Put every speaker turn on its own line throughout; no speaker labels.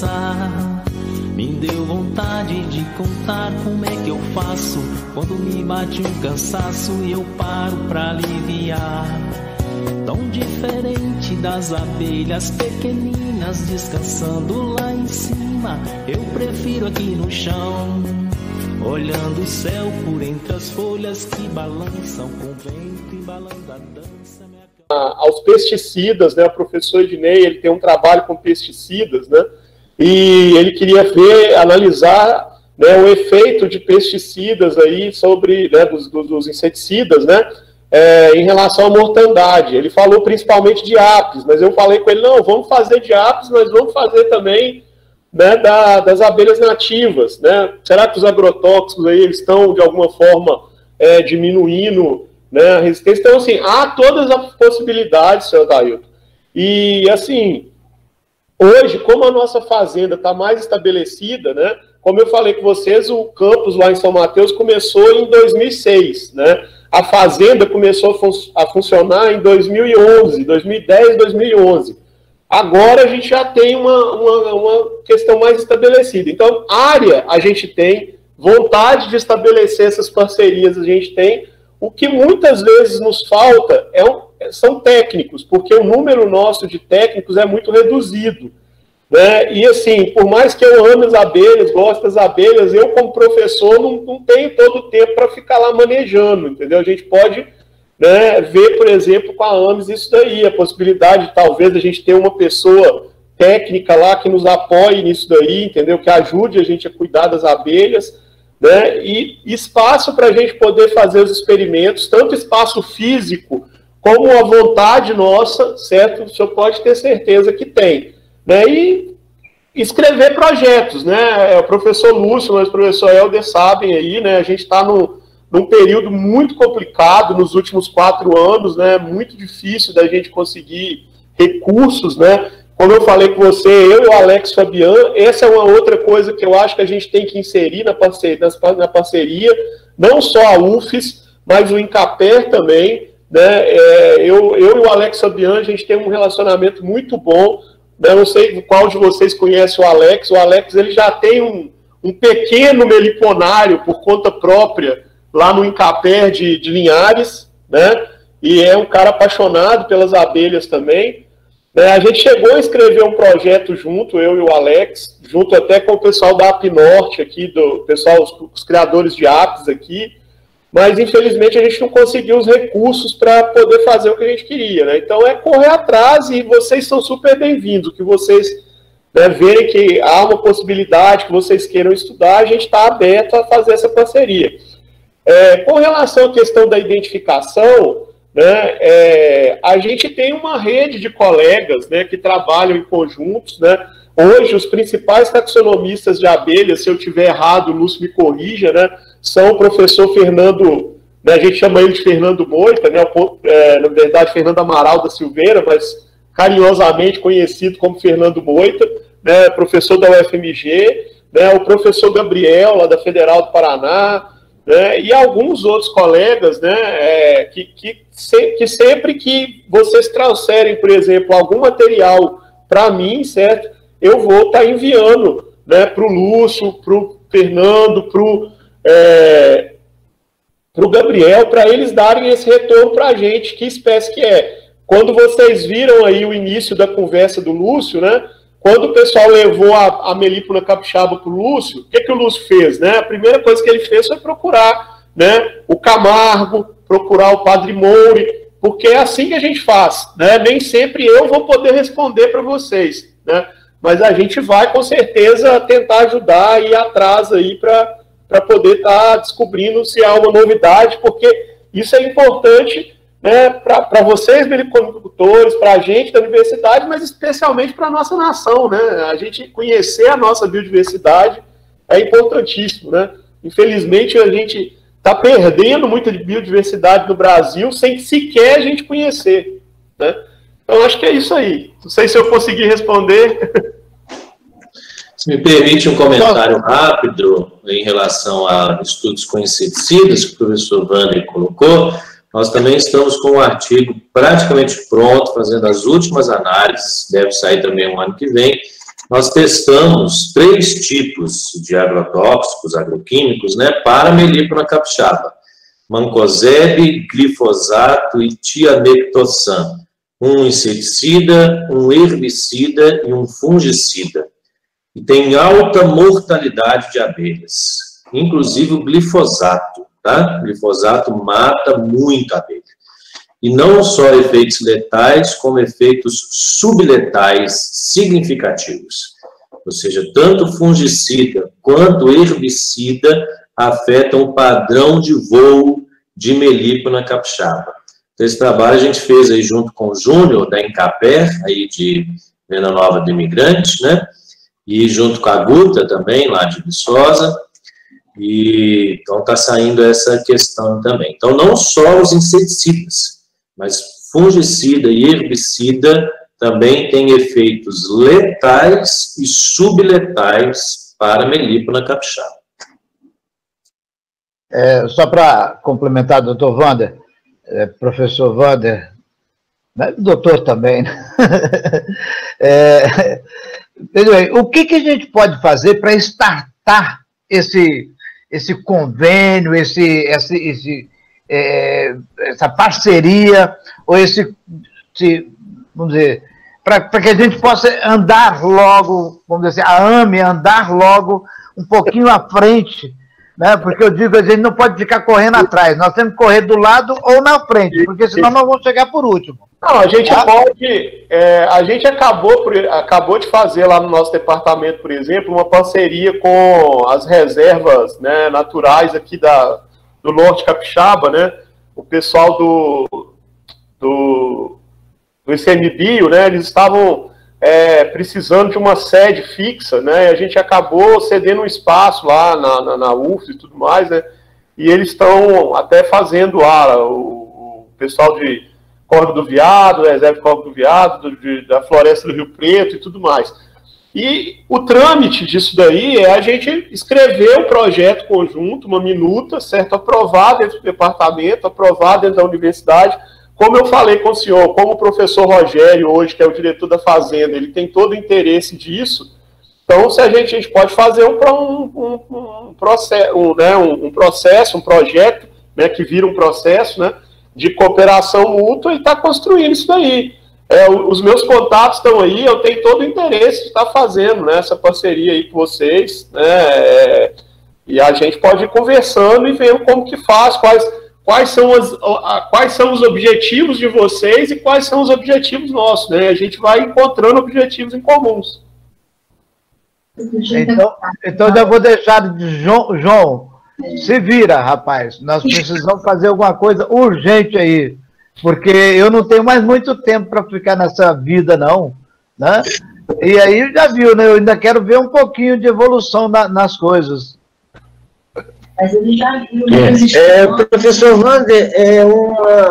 conversar. Me deu vontade de contar como é que eu faço quando me bate um cansaço e eu paro pra aliviar. Tão diferente das abelhas pequeninas descansando lá em cima, eu prefiro aqui no chão, olhando o céu por entre as folhas que balançam com o vento, embalando a dança.
Aos pesticidas, né? O professor Ednei, ele tem um trabalho com pesticidas, né? E ele queria ver, analisar, né, o efeito de pesticidas aí sobre, né, dos inseticidas, né? Em relação à mortandade. Ele falou principalmente de apis, mas eu falei com ele, não, vamos fazer de apis, mas vamos fazer também, né, das abelhas nativas, né? Será que os agrotóxicos aí eles estão, de alguma forma, diminuindo, né, a resistência? Então, assim, há todas as possibilidades, senhor Dailton. E, assim, hoje, como a nossa fazenda está mais estabelecida, né, como eu falei com vocês, o campus lá em São Mateus começou em 2006, né? A fazenda começou a funcionar em 2011, 2010, 2011. Agora a gente já tem uma questão mais estabelecida. Então, área a gente tem, vontade de estabelecer essas parcerias a gente tem. O que muitas vezes nos falta são técnicos, porque o número nosso de técnicos é muito reduzido, né? E assim, por mais que eu ame as abelhas, gosto das abelhas, eu como professor não tenho todo o tempo para ficar lá manejando, entendeu? A gente pode, né, ver, por exemplo, com a AMES isso daí, a possibilidade de talvez a gente ter uma pessoa técnica lá que nos apoie nisso daí, entendeu? Que ajude a gente a cuidar das abelhas, né? E espaço para a gente poder fazer os experimentos, tanto espaço físico como a vontade nossa, certo? O senhor pode ter certeza que tem, né? E escrever projetos, né? O professor Lúcio, mas o professor Helder sabem aí, né? A gente está num período muito complicado nos últimos 4 anos, né? Muito difícil da gente conseguir recursos, né? Como eu falei com você, eu e o Alex Fabian, essa é uma outra coisa que eu acho que a gente tem que inserir na parceria, não só a UFES, mas o INCAPER também, né? Eu e o Alex Fabian, a gente tem um relacionamento muito bom, né? Eu não sei qual de vocês conhece o Alex ele já tem um pequeno meliponário por conta própria lá no INCAPER de Linhares, né? E é um cara apaixonado pelas abelhas também. A gente chegou a escrever um projeto junto, eu e o Alex, junto até com o pessoal da APNorte aqui, do pessoal, os criadores de apis aqui, mas infelizmente a gente não conseguiu os recursos para poder fazer o que a gente queria, né? Então é correr atrás e vocês são super bem-vindos, que vocês, né, verem que há uma possibilidade, que vocês queiram estudar, a gente está aberto a fazer essa parceria. Com relação à questão da identificação, né, a gente tem uma rede de colegas, né, que trabalham em conjuntos, né? Hoje, os principais taxonomistas de abelhas, se eu tiver errado, o Lúcio me corrija, né, são o professor Fernando, né, a gente chama ele de Fernando Moita, né, na verdade, Fernando Amaral da Silveira, mas carinhosamente conhecido como Fernando Moita, né, professor da UFMG, né, o professor Gabriel, lá da Federal do Paraná, né, e alguns outros colegas, né, que sempre que vocês trouxerem, por exemplo, algum material para mim, certo, eu vou estar enviando, né, para o Lúcio, para o Fernando, para o Gabriel, para eles darem esse retorno para a gente, que espécie que é. Quando vocês viram aí o início da conversa do Lúcio, né, quando o pessoal levou a melípula capixaba para o Lúcio, o que o Lúcio fez, né? A primeira coisa que ele fez foi procurar, né, o Camargo, procurar o Padre Moure, porque é assim que a gente faz, né? Nem sempre eu vou poder responder para vocês, né? Mas a gente vai, com certeza, tentar ajudar e ir atrás aí para poder estar descobrindo se há uma novidade, porque isso é importante, né, para vocês, meliponicultores, para a gente da universidade, mas especialmente para a nossa nação, né? A gente conhecer a nossa biodiversidade é importantíssimo, né? Infelizmente, a gente está perdendo muita biodiversidade no Brasil sem sequer a gente conhecer, né? Então, acho que é isso aí. Não sei se eu consegui responder.
Se me permite um comentário rápido em relação a estudos com inseticidas, que o professor Wander colocou. Nós também estamos com um artigo praticamente pronto, fazendo as últimas análises, deve sair também o ano que vem, nós testamos 3 tipos de agrotóxicos, agroquímicos, né, para melípona capixaba: mancozeb, glifosato e tiamectosan. Um inseticida, um herbicida e um fungicida. E tem alta mortalidade de abelhas, inclusive o glifosato, tá? O glifosato mata muito a abelha. E não só efeitos letais, como efeitos subletais significativos. Ou seja, tanto fungicida quanto herbicida afetam o padrão de voo de melípona capixaba. Então, esse trabalho a gente fez aí junto com o Júnior, da Encaper, aí de Venda Nova do Imigrante, né? E junto com a Guta também, lá de Viçosa. E então está saindo essa questão também. Então, não só os inseticidas, mas fungicida e herbicida também têm efeitos letais e subletais para a melípona capixaba.
Só para complementar, doutor Wander, professor Wander, né, doutor também, né? O que a gente pode fazer para startar esse convênio, essa parceria, ou vamos dizer, para que a gente possa andar logo, vamos dizer assim, a AME andar logo um pouquinho à frente, né? Porque eu digo, a gente não pode ficar correndo atrás, nós temos que correr do lado ou na frente, porque senão nós vamos chegar por último.
Não, a gente pode, a gente acabou de fazer lá no nosso departamento, por exemplo, uma parceria com as reservas, né, naturais aqui do Norte Capixaba, né? O pessoal do ICMBio, né? Eles estavam precisando de uma sede fixa, né? E a gente acabou cedendo um espaço lá na UF e tudo mais, né? E eles estão até fazendo lá, o pessoal de Córrego do Veado, reserva de Córrego do Veado, da Floresta do Rio Preto e tudo mais. E o trâmite disso daí é a gente escrever um projeto conjunto, uma minuta, certo? Aprovado dentro do departamento, aprovado dentro da universidade. Como eu falei com o senhor, como o professor Rogério hoje, que é o diretor da Fazenda, ele tem todo o interesse disso, então se a gente pode fazer um processo, um projeto, né, que vira um processo, né, de cooperação mútua e está construindo isso daí. Os meus contatos estão aí, eu tenho todo o interesse de estar fazendo, né, essa parceria aí com vocês, né, e a gente pode ir conversando e vendo como que faz, quais são os objetivos de vocês e quais são os objetivos nossos, né, a gente vai encontrando objetivos em comuns.
Então já vou deixar de João, se vira, rapaz, nós precisamos fazer alguma coisa urgente aí, porque eu não tenho mais muito tempo para ficar nessa vida, não, né? E aí já viu, né? Eu ainda quero ver um pouquinho de evolução nas coisas.
Mas ele já viu, né?
Professor Wander,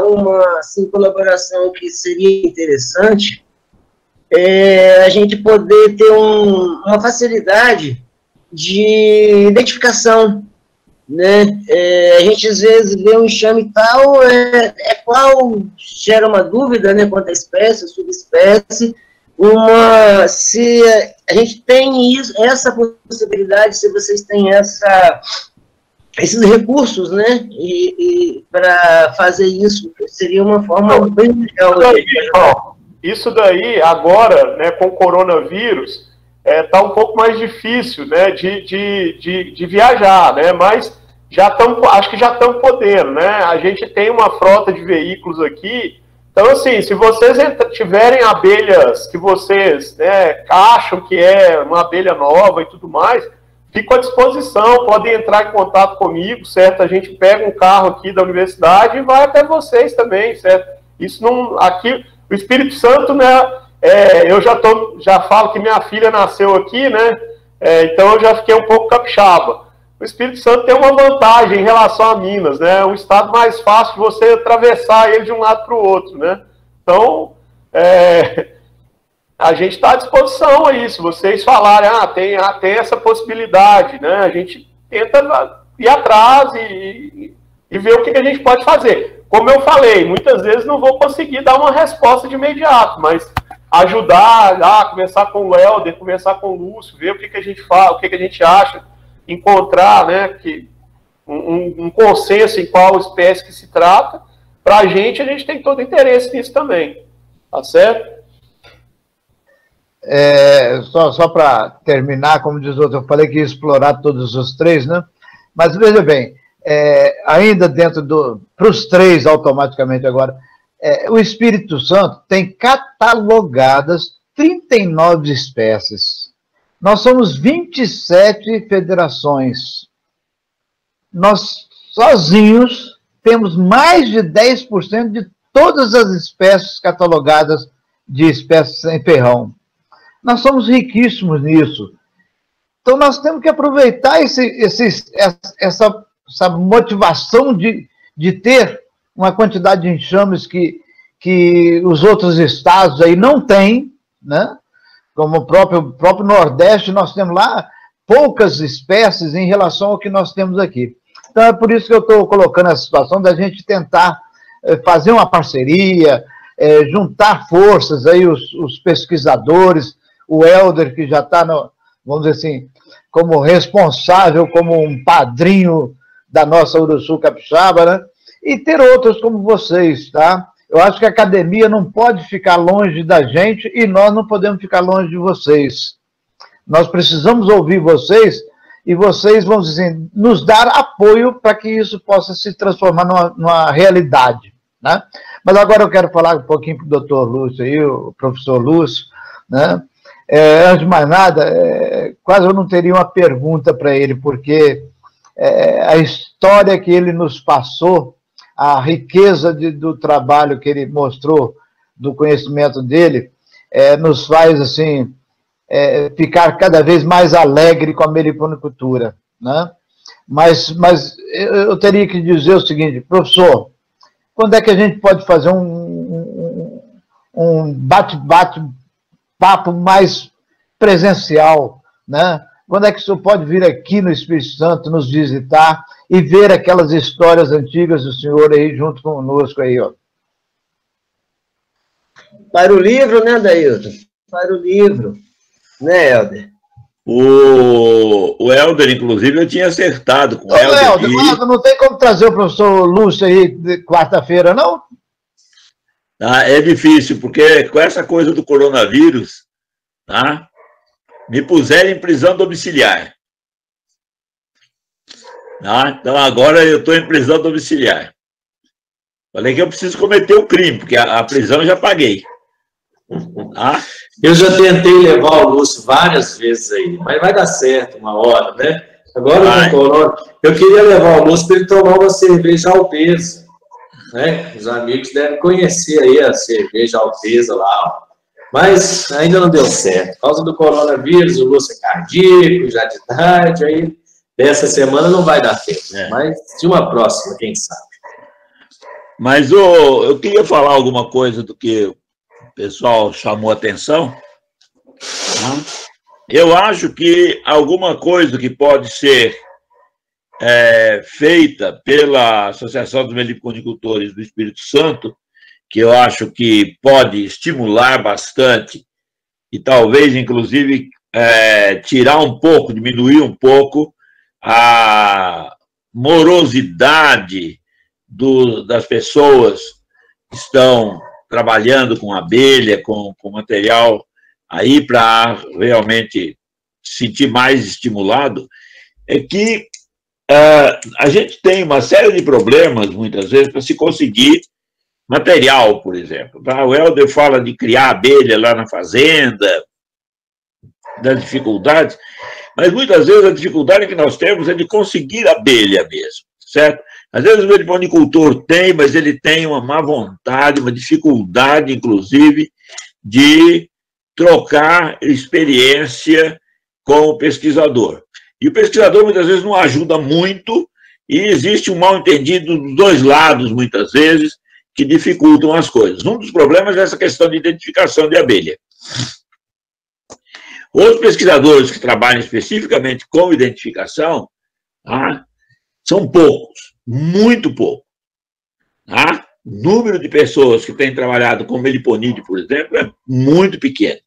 uma assim, colaboração que seria interessante a gente poder ter uma facilidade de identificação, né? A gente às vezes vê um enxame tal, qual gera uma dúvida, né, quanto à espécie, subespécie, se a gente tem essa possibilidade, se vocês têm esses recursos, né, e para fazer isso, seria uma forma bem legal.
Isso daí, agora, né, com o coronavírus, está um pouco mais difícil, né, de viajar, né, mas acho que já estão podendo, né, a gente tem uma frota de veículos aqui, então, assim, se vocês tiverem abelhas que vocês, né, acham que é uma abelha nova e tudo mais, fico à disposição, podem entrar em contato comigo, certo, a gente pega um carro aqui da universidade e vai até vocês também, certo, isso não, aqui, o Espírito Santo, né, eu já falo que minha filha nasceu aqui, né, então eu já fiquei um pouco capixaba. O Espírito Santo tem uma vantagem em relação a Minas, né? É um estado mais fácil de você atravessar ele de um lado para o outro, né? Então, a gente está à disposição aí, se vocês falarem, tem essa possibilidade, né? A gente tenta ir atrás e ver o que a gente pode fazer. Como eu falei, muitas vezes não vou conseguir dar uma resposta de imediato, mas ajudar, conversar com o Helder, conversar com o Lúcio, ver o que a gente fala, o que a gente acha, encontrar, né, um consenso em qual espécie que se trata. Para a gente tem todo interesse nisso também, tá certo?
Só para terminar, como diz o outro, eu falei que ia explorar todos os três, né? Mas veja bem, ainda dentro para os três automaticamente agora, o Espírito Santo tem catalogadas 39 espécies. Nós somos 27 federações. Nós, sozinhos, temos mais de 10% de todas as espécies catalogadas de espécies sem ferrão. Nós somos riquíssimos nisso. Então, nós temos que aproveitar essa motivação de ter uma quantidade de enxames que os outros estados aí não têm, né? Como o próprio Nordeste, nós temos lá poucas espécies em relação ao que nós temos aqui. Então, é por isso que eu estou colocando essa situação da gente tentar fazer uma parceria, juntar forças aí, os pesquisadores, o Helder, que já está, vamos dizer assim, como responsável, como um padrinho da nossa Uruçu Capixaba, né? E ter outros como vocês, tá? Eu acho que a academia não pode ficar longe da gente e nós não podemos ficar longe de vocês. Nós precisamos ouvir vocês e vocês, vamos dizer, nos dar apoio para que isso possa se transformar numa realidade, né? Mas agora eu quero falar um pouquinho para o doutor Lúcio aí, o professor Lúcio, né? Antes de mais nada, quase eu não teria uma pergunta para ele, porque a história que ele nos passou, a riqueza do trabalho que ele mostrou, do conhecimento dele, nos faz, assim, ficar cada vez mais alegre com a meliponicultura, né? Mas eu teria que dizer o seguinte, professor, quando é que a gente pode fazer um bate-papo mais presencial, né? Quando é que o senhor pode vir aqui no Espírito Santo nos visitar e ver aquelas histórias antigas do senhor aí junto conosco aí, ó?
Para o livro, né, Dailton? Para o livro, né, Helder?
O Helder, inclusive, eu tinha acertado com o Helder.
Não tem como trazer o professor Lúcio aí quarta-feira, não?
É difícil, porque com essa coisa do coronavírus, tá? Me puseram em prisão domiciliar. Tá? Então, agora eu estou em prisão domiciliar. Falei que eu preciso cometer o crime, porque a prisão eu já paguei. Tá?
Eu já tentei levar o Lúcio várias vezes aí, mas vai dar certo uma hora, né? Agora, no corona, eu queria levar o Lúcio para ele tomar uma cerveja Alteza, né? Os amigos devem conhecer aí a cerveja Alteza lá, ó. Mas ainda não deu certo. Por causa do coronavírus, o Lúcio é cardíaco, já de idade, aí dessa semana não vai dar tempo. Mas de uma próxima, quem sabe.
Mas eu queria falar alguma coisa do que o pessoal chamou a atenção. Eu acho que alguma coisa que pode ser feita pela Associação dos Meliponicultores do Espírito Santo, que eu acho que pode estimular bastante e talvez, inclusive, tirar um pouco, diminuir um pouco a morosidade das pessoas que estão trabalhando com abelha, com material aí para realmente se sentir mais estimulado, é que a gente tem uma série de problemas, muitas vezes, para se conseguir material, por exemplo. Tá? O Helder fala de criar abelha lá na fazenda, das dificuldades, mas muitas vezes a dificuldade que nós temos é de conseguir abelha mesmo, certo? Às vezes o meliponicultor tem, mas ele tem uma má vontade, uma dificuldade, inclusive, de trocar experiência com o pesquisador. E o pesquisador, muitas vezes, não ajuda muito, e existe um mal-entendido dos dois lados, muitas vezes, que dificultam as coisas. Um dos problemas é essa questão de identificação de abelha. Os pesquisadores que trabalham especificamente com identificação, são poucos, muito poucos. O número de pessoas que têm trabalhado com meliponídeo, por exemplo, é muito pequeno.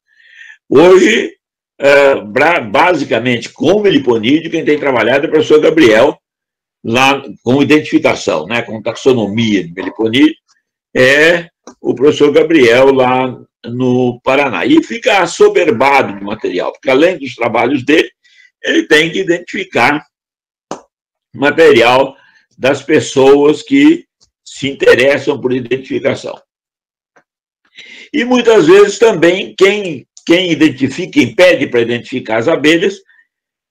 Hoje, basicamente, com meliponídeo, quem tem trabalhado é o professor Gabriel, lá com identificação, né, com taxonomia de meliponídeo, é o professor Gabriel lá no Paraná. E fica assoberbado de material, porque além dos trabalhos dele, ele tem que identificar material das pessoas que se interessam por identificação. E muitas vezes também quem identifica, quem pede para identificar as abelhas,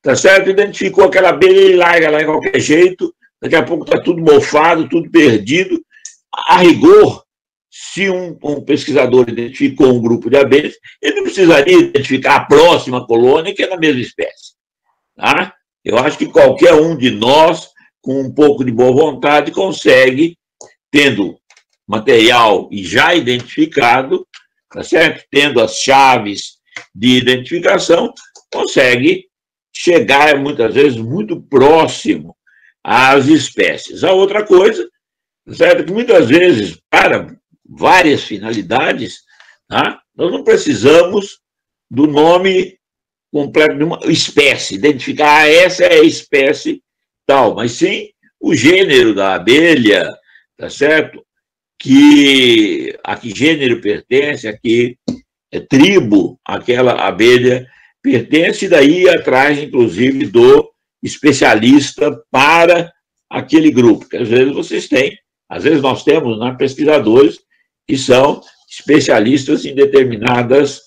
tá certo? Identificou aquela abelha e larga lá de qualquer jeito, daqui a pouco está tudo mofado, tudo perdido. A rigor, se um pesquisador identificou um grupo de abelhas, ele não precisaria identificar a próxima colônia, que é da mesma espécie. Tá? Eu acho que qualquer um de nós, com um pouco de boa vontade, consegue, tendo material e já identificado, tá certo? Tendo as chaves de identificação, consegue chegar, muitas vezes, muito próximo às espécies. A outra coisa, certo? Que muitas vezes, para várias finalidades, tá? Nós não precisamos do nome completo de uma espécie, identificar essa é a espécie tal, mas sim o gênero da abelha, tá certo? A que gênero pertence, a que tribo aquela abelha pertence, e daí atrás, inclusive, do especialista para aquele grupo, que às vezes nós temos, né, pesquisadores que são especialistas em determinadas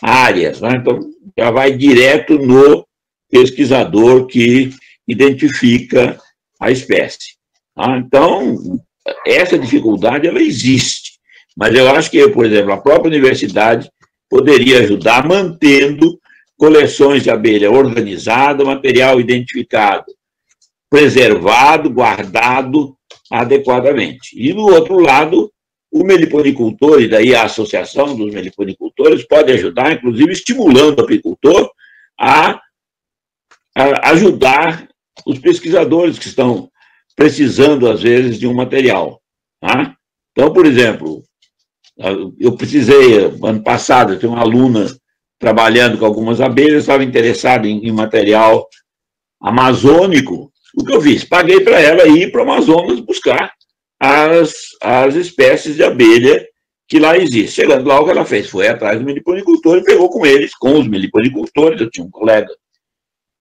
áreas, né? Então, já vai direto no pesquisador que identifica a espécie. Tá? Então, essa dificuldade, ela existe, mas eu acho que, por exemplo, a própria universidade poderia ajudar mantendo coleções de abelha organizada, material identificado, preservado, guardado adequadamente. E, do outro lado, o meliponicultor, e daí a associação dos meliponicultores, pode ajudar, inclusive estimulando o apicultor a ajudar os pesquisadores que estão precisando, às vezes, de um material. Tá? Então, por exemplo, eu precisei, ano passado, eu tenho uma aluna trabalhando com algumas abelhas, estava interessada em material amazônico. O que eu fiz? Paguei para ela ir para o Amazonas buscar as espécies de abelha que lá existem. Chegando lá, o que ela fez? Foi atrás do meliponicultor e pegou com os meliponicultores. Eu tinha um colega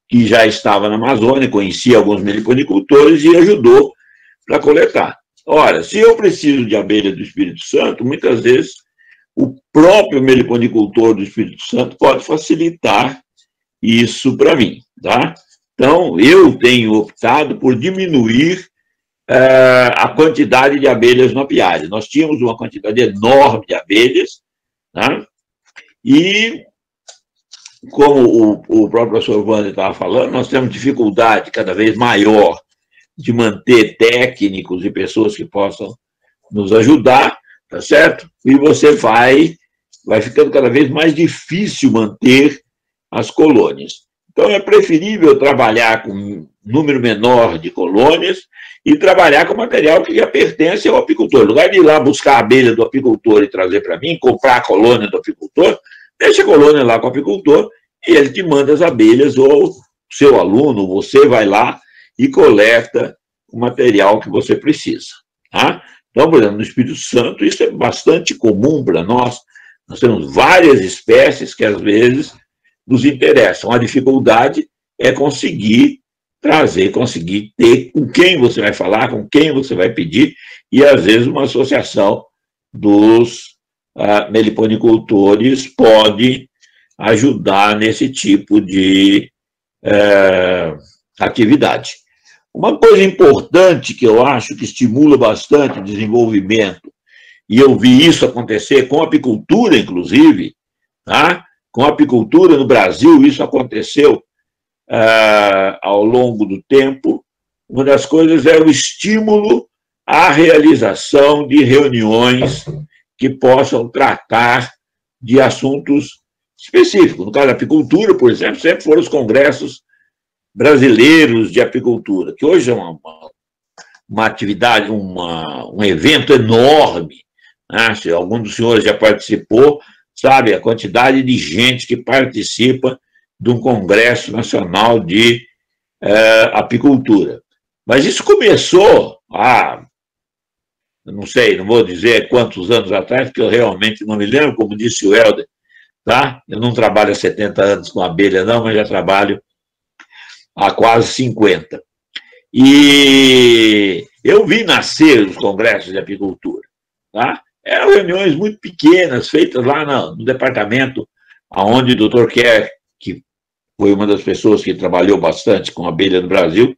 que já estava na Amazônia, conhecia alguns meliponicultores e ajudou para coletar. Ora, se eu preciso de abelha do Espírito Santo, muitas vezes o próprio meliponicultor do Espírito Santo pode facilitar isso para mim. Tá? Então, eu tenho optado por diminuir a quantidade de abelhas no apiário. Nós tínhamos uma quantidade enorme de abelhas, tá? E, como o próprio professor Wander estava falando, nós temos dificuldade cada vez maior de manter técnicos e pessoas que possam nos ajudar, tá certo? E você vai ficando cada vez mais difícil manter as colônias. Então, é preferível trabalhar com um número menor de colônias e trabalhar com material que já pertence ao apicultor. No lugar de ir lá buscar a abelha do apicultor e trazer para mim, comprar a colônia do apicultor, deixa a colônia lá com o apicultor e ele te manda as abelhas, ou o seu aluno, você vai lá e coleta o material que você precisa. Tá? Então, por exemplo, no Espírito Santo, isso é bastante comum para nós. Nós temos várias espécies que, às vezes, nos interessam. A dificuldade é conseguir trazer, conseguir ter com quem você vai falar, com quem você vai pedir, e, às vezes, uma associação dos meliponicultores pode ajudar nesse tipo de atividade. Uma coisa importante que eu acho que estimula bastante o desenvolvimento, e eu vi isso acontecer com a apicultura, inclusive, tá? Com a apicultura no Brasil, isso aconteceu ao longo do tempo. Uma das coisas é o estímulo à realização de reuniões que possam tratar de assuntos específicos. No caso da apicultura, por exemplo, sempre foram os congressos brasileiros de apicultura, que hoje é uma atividade, um evento enorme, né? Se algum dos senhores já participou, sabe a quantidade de gente que participa de um Congresso Nacional de Apicultura. Mas isso começou há, não sei, não vou dizer quantos anos atrás, porque eu realmente não me lembro, como disse o Helder, tá? Eu não trabalho há 70 anos com abelha, não, mas já trabalho há quase 50. E eu vi nascer os congressos de apicultura, tá? Eram reuniões muito pequenas, feitas lá no departamento onde o Dr. Kerr, que foi uma das pessoas que trabalhou bastante com abelha no Brasil,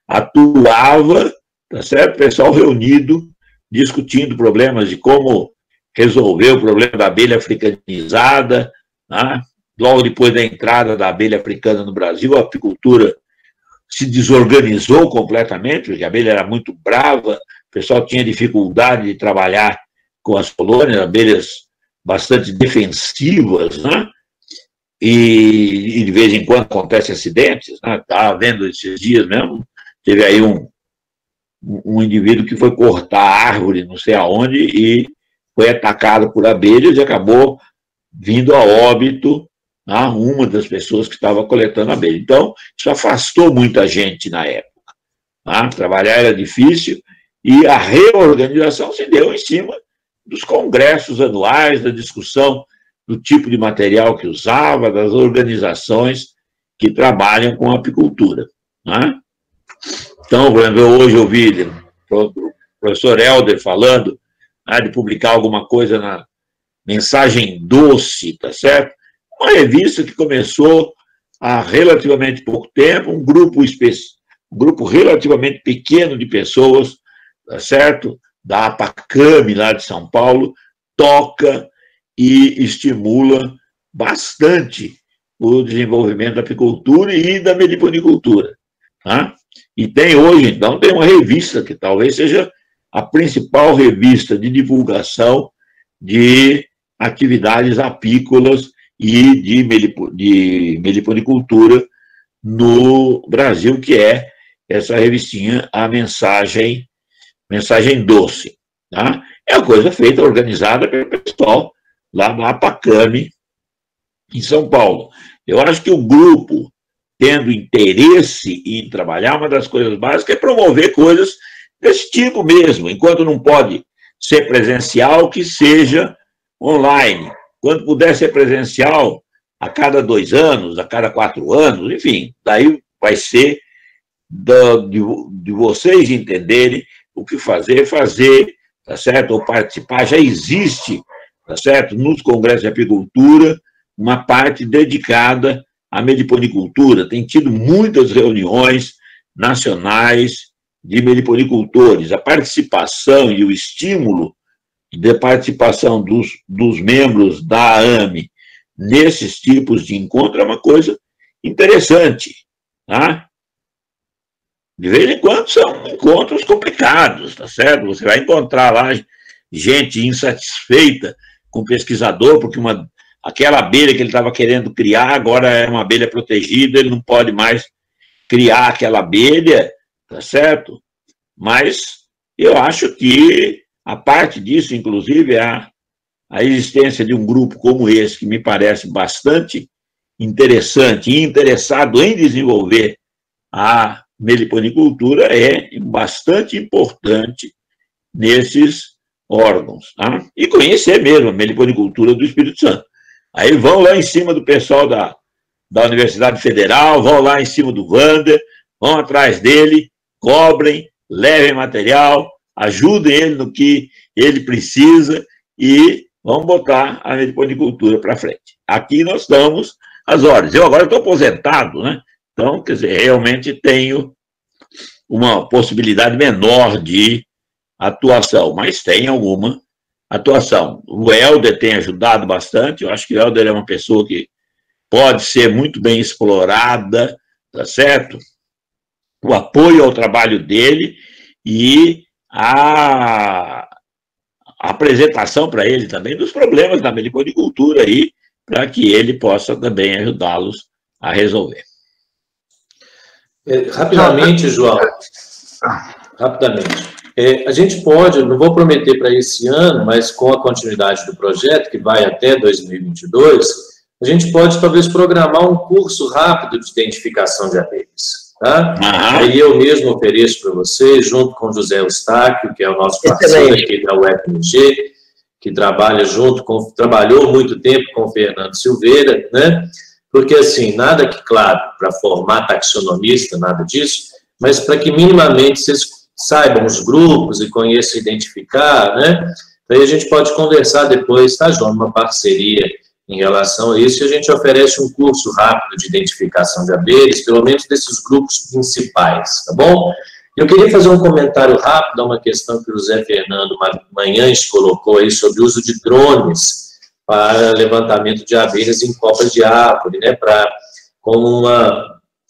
atuava, tá certo? Pessoal reunido, discutindo problemas de como resolver o problema da abelha africanizada, né? Logo depois da entrada da abelha africana no Brasil, a apicultura se desorganizou completamente, porque a abelha era muito brava, o pessoal tinha dificuldade de trabalhar com as colônias, abelhas bastante defensivas, né? E de vez em quando acontecem acidentes, né? Estava vendo esses dias mesmo, teve aí um indivíduo que foi cortar a árvore, não sei aonde, e foi atacado por abelhas e acabou vindo a óbito, né, uma das pessoas que estava coletando abelha. Então, isso afastou muita gente na época. Né? Trabalhar era difícil e a reorganização se deu em cima dos congressos anuais, da discussão do tipo de material que usava, das organizações que trabalham com apicultura. Né? Então, por exemplo, hoje eu ouvi o professor Helder falando, né, de publicar alguma coisa na Mensagem Doce, tá certo? Uma revista que começou há relativamente pouco tempo, um grupo relativamente pequeno de pessoas, tá certo? Da APACAME, lá de São Paulo, toca e estimula bastante o desenvolvimento da apicultura e da meliponicultura. Tá? E tem hoje, então, tem uma revista que talvez seja a principal revista de divulgação de atividades apícolas e de meliponicultura no Brasil, que é essa revistinha, a Mensagem Doce. Tá? É uma coisa feita, organizada pelo pessoal lá na APACAME, em São Paulo. Eu acho que o grupo, tendo interesse em trabalhar, uma das coisas básicas é promover coisas desse tipo mesmo, enquanto não pode ser presencial, que seja online. Quando puder ser presencial, a cada 2 anos, a cada 4 anos, enfim, daí vai ser de vocês entenderem o que fazer, tá certo? Ou participar. Já existe, tá certo? Nos congressos de apicultura, uma parte dedicada à meliponicultura. Tem tido muitas reuniões nacionais de meliponicultores. A participação e o estímulo de participação dos membros da AAME nesses tipos de encontro é uma coisa interessante, tá? De vez em quando são encontros complicados, tá certo? Você vai encontrar lá gente insatisfeita com o pesquisador, porque aquela abelha que ele estava querendo criar agora é uma abelha protegida, ele não pode mais criar aquela abelha, tá certo? Mas eu acho que a parte disso, inclusive, é a existência de um grupo como esse, que me parece bastante interessante e interessado em desenvolver a meliponicultura, é bastante importante nesses órgãos. Tá? E conhecer mesmo a meliponicultura do Espírito Santo. Aí vão lá em cima do pessoal da Universidade Federal, vão lá em cima do Wander, vão atrás dele, cobrem, levem material, ajudem ele no que ele precisa e vamos botar a meliponicultura para frente. Aqui nós estamos às horas. Eu agora estou aposentado, né? Então, quer dizer, realmente tenho uma possibilidade menor de atuação, mas tem alguma atuação. O Helder tem ajudado bastante, eu acho que o Helder é uma pessoa que pode ser muito bem explorada, tá certo? O apoio ao trabalho dele e a apresentação para ele também dos problemas da meliponicultura aí, para que ele possa também ajudá-los a resolver.
Rapidamente, João. Rapidamente. A gente pode, não vou prometer para esse ano, mas com a continuidade do projeto, que vai até 2022, a gente pode talvez programar um curso rápido de identificação de abelhas. Tá? Aí eu mesmo ofereço para vocês, junto com o José Eustáquio, que é o nosso parceiro aqui da UFMG, que trabalhou muito tempo com o Fernando Silveira, né? Porque, assim, nada que, claro, para formar taxonomista, nada disso, mas para que minimamente vocês saibam os grupos e conheçam identificar, né? Aí a gente pode conversar depois, tá, João? Uma parceria em relação a isso, e a gente oferece um curso rápido de identificação de abelhas, pelo menos desses grupos principais, tá bom? Eu queria fazer um comentário rápido a uma questão que o José Fernando Manhães colocou aí sobre o uso de drones para levantamento de abelhas em copas de árvore, né, como um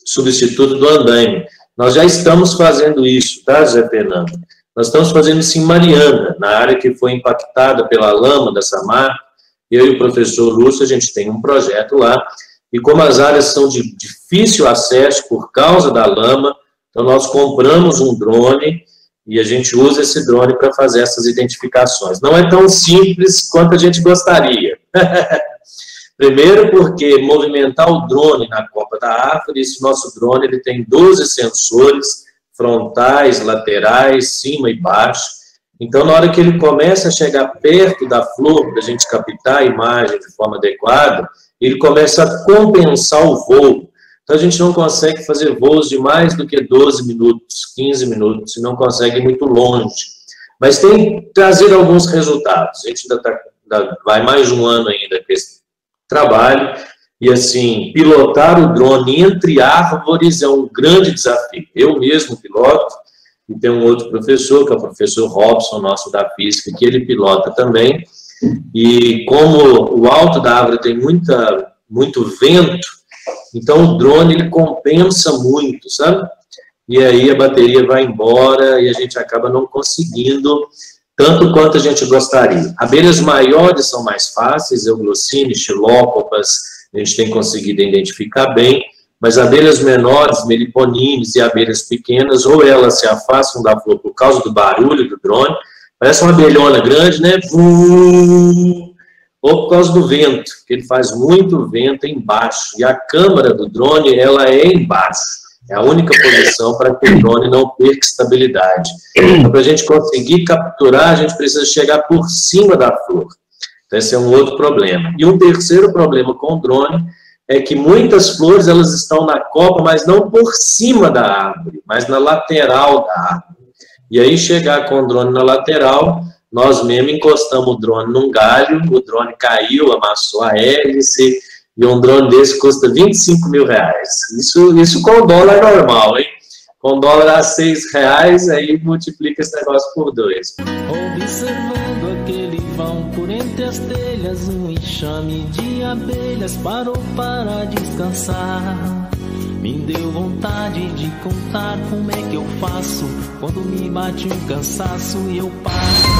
substituto do andaime. Nós já estamos fazendo isso, tá, José Fernando? Nós estamos fazendo isso em Mariana, na área que foi impactada pela lama da Samarco. Eu e o professor Lúcio, a gente tem um projeto lá, e como as áreas são de difícil acesso por causa da lama, então nós compramos um drone e a gente usa esse drone para fazer essas identificações. Não é tão simples quanto a gente gostaria. Primeiro porque movimentar o drone na copa da árvore, esse nosso drone ele tem 12 sensores frontais, laterais, cima e baixo. Então, na hora que ele começa a chegar perto da flor, para a gente captar a imagem de forma adequada, ele começa a compensar o voo. Então, a gente não consegue fazer voos de mais do que 12 minutos, 15 minutos, e não consegue ir muito longe. Mas tem trazido alguns resultados. A gente ainda vai mais de um ano ainda com esse trabalho, e assim, pilotar o drone entre árvores é um grande desafio. Eu mesmo piloto, e tem um outro professor, que é o professor Robson, nosso da física, que ele pilota também, e como o alto da árvore tem muito vento, então o drone ele compensa muito, sabe? E aí a bateria vai embora e a gente acaba não conseguindo tanto quanto a gente gostaria. Abelhas maiores são mais fáceis, Euglossine, Xilócopas, a gente tem conseguido identificar bem, mas abelhas menores, meliponines e abelhas pequenas, ou elas se afastam da flor por causa do barulho do drone, parece uma abelhona grande, né? Ou por causa do vento, que ele faz muito vento embaixo, e a câmara do drone, ela é embaixo. É a única posição para que o drone não perca estabilidade. Então, para a gente conseguir capturar, a gente precisa chegar por cima da flor. Então, esse é um outro problema. E um terceiro problema com o drone é que muitas flores elas estão na copa, mas não por cima da árvore, mas na lateral da árvore. E aí, chegar com o drone na lateral, nós mesmo encostamos o drone num galho, o drone caiu, amassou a hélice, e um drone desse custa R$25 mil. Isso com dólar normal, hein? Com dólar a R$6, aí multiplica esse negócio por 2.
Observando aquele vão por entre as telhas, um enxame de abelhas parou para descansar. Me deu vontade de contar como é que eu faço quando me bate um cansaço e eu paro.